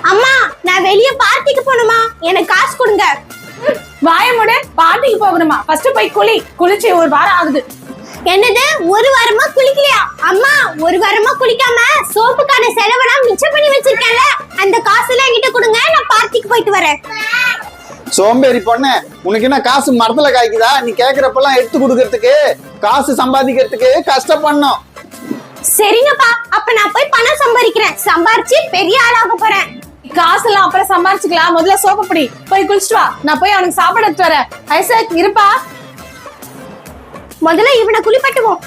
அம்மா நான் வெளிய பார்ட்டிக்கு போணுமா, எனக்கு காசு கொடுங்க. வாய மூடு. பார்ட்டிக்கு போகணுமா? ஃபர்ஸ்ட் போய் குளிச்சு ஒரு வாரம் ஆகுது. என்னது ஒரு வாரமா குளிக்கலையா? அம்மா ஒரு வாரமா குளிக்காம சோப்புக்கான செலவெல்லாம் மிச்சம் பண்ணி வச்சிருக்கேன்ல, அந்த காசுலாம் என்கிட்ட கொடுங்க, நான் பார்ட்டிக்கு போயிட்டு வரேன். சோம்பேறி பொண்ணு, உனக்கு என்ன காசு மரத்துல காய்க்குதா? நீ கேக்குறப்பெல்லாம் எடுத்து கொடுக்கறதுக்கு, காசு சம்பாதிக்கிறதுக்கு கஷ்டப்படணும். சரிங்கப்பா, அப்ப நான் போய் பணம் சம்பாதிக்கிறேன், சம்பாரிச்சு பெரிய ஆளாக போறேன். காசெல்லாம் அப்புறம் சம்பாரிச்சுக்கலாம், முதல்ல சோப்பு பிடி, போய் குளிச்சுட்டு வா. நான் போய் அவனுக்கு சாப்பாடு எடுத்து வரேன். ஐசக் இருப்பா. முதல்ல இவனை குளிப்பட்டுவோம்.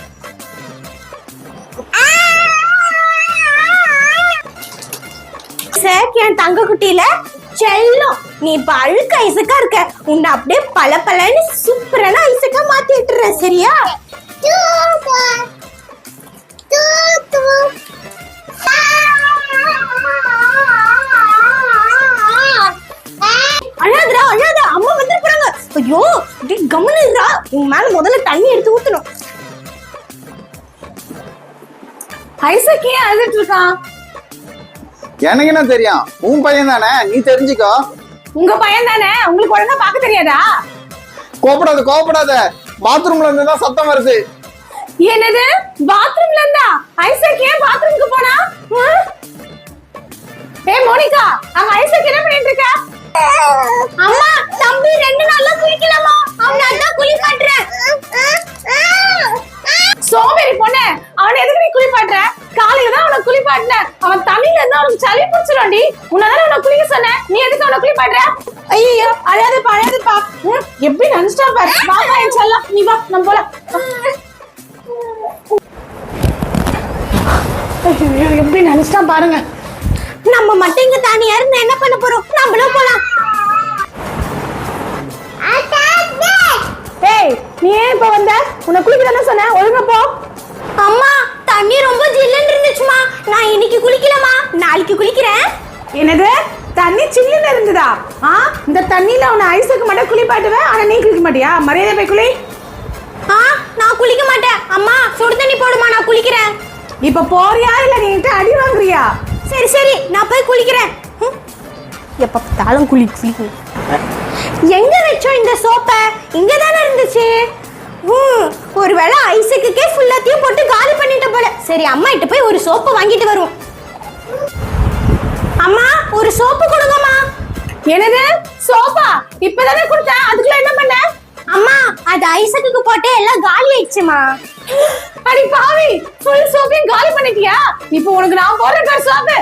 சார் என் தங்க குட்டியில செல்லம், நீ இப்ப அழுக்க ஐசக்கா இருக்க, உன்னை அப்படியே பல பலன்னு சூப்பரான ஐசக்கா மாத்தி விட்டுறேன், சரியா? அழாதடா அழாத, அம்மா வந்து போறாங்க. ஐயோ கம்முனுடா, உன் மேல முதல்ல தண்ணி எடுத்து ஊத்தணும். ஐசக் ஏன் அழுதுட்டு இருக்கான்? எனக்கு என்ன தெரியும், உன் பையன் தானே, நீ தெரிஞ்சுக்கோ. உங்க பையன் தானே, உங்களுக்கு ஒழுங்கா பார்க்க தெரியாதா? கோபப்படாத, பாத்ரூம்ல இருந்து தான் சத்தம் வருது. என்னது பாத்ரூம்ல இருந்தா? ஐசக் ஏன் பாத்ரூமுக்கு போனா? ஏய் மோனிகா, அங்க ஐசக் என்ன பண்ணிட்டு இருக்க? அம்மா தம்பி 2 நாள்ல குளிக்கலாமா, அவன் அதான் குளிப்பாட்றேன். சோம்பேறி பொண்ணே, அவனை எதுக்கு நீ குளிப்பாட்டுற? காலையில தான் அவனை குளிப்பாட்டின, அவன் தண்ணியில இருந்தா அவனுக்கு சளி பிடிச்சிரும்டி. உன்னதான அவனை குளிக்க சொன்னேன், நீ எதுக்கு அவனை குளிப்பாட்டுற? ஐயோ அழாதப்பா. எப்படி நினைச்சிட்டா பாரு. வாமா என் செல்லம், நீ வா நம்ம போலாம். ஐயோ எப்படி நினைச்சிட்டா பாருங்க. நம்ம மட்டும் இங்க தனியா இருந்து என்ன பண்ண போறோம், நம்மளும் போலாம். ஏய் நீ ஏன் இப்ப வந்த? உன்னை குளிக்கதானே சொன்னேன், ஒழுங்கா போ. அம்மா தண்ணி ரொம்ப ஜில்லுன்னு இருந்துச்சுமா, நான் இன்னைக்கு குளிக்கலமா, நாளைக்கு குளிக்கிறேன். என்னது தண்ணி சில்லுன்னு இருந்ததா? இந்த தண்ணியில உன்னை ஐஸுக்கு மட்டும் குளிப்பாட்டுவேன், ஆனா நீ குளிக்க மாட்டியா? மரியாதை போய் குளி. நான் குளிக்க மாட்டேன் அம்மா, சுடு தண்ணி போடுமா, நான் குளிக்கிறேன். இப்ப போறியா இல்ல நீ அடி வாங்குறியா? சரி நான் போய் குளிக்கிறேன். எப்ப பார்த்தாலும் குளிக்கும். எங்க வச்சோம் இந்த சோப்பை? இங்க தானே இருந்துச்சு. ஒருவேளை ஐஸுக்கே ஃபுல்லாத்தையும் போட்டு காலி பண்ணிட்ட போல. சரி அம்மா கிட்ட போய் ஒரு சோப்பு வாங்கிட்டு வருவோம். அம்மா ஒரு சோப்பு கொடுங்கம்மா. என்னது சோப்பா? இப்பதானே கொடுத்தேன், அதுக்குள்ள என்ன பண்ண? அம்மா அது ஐஸுக்கு போட்டு எல்லாம் காலி ஆயிடுச்சுமா. அடி பாவி, ஃபுல் சோப்பையும் காலி பண்ணிட்டியா? இப்போ உனக்கு நான் போடுறேன் சோப்பு.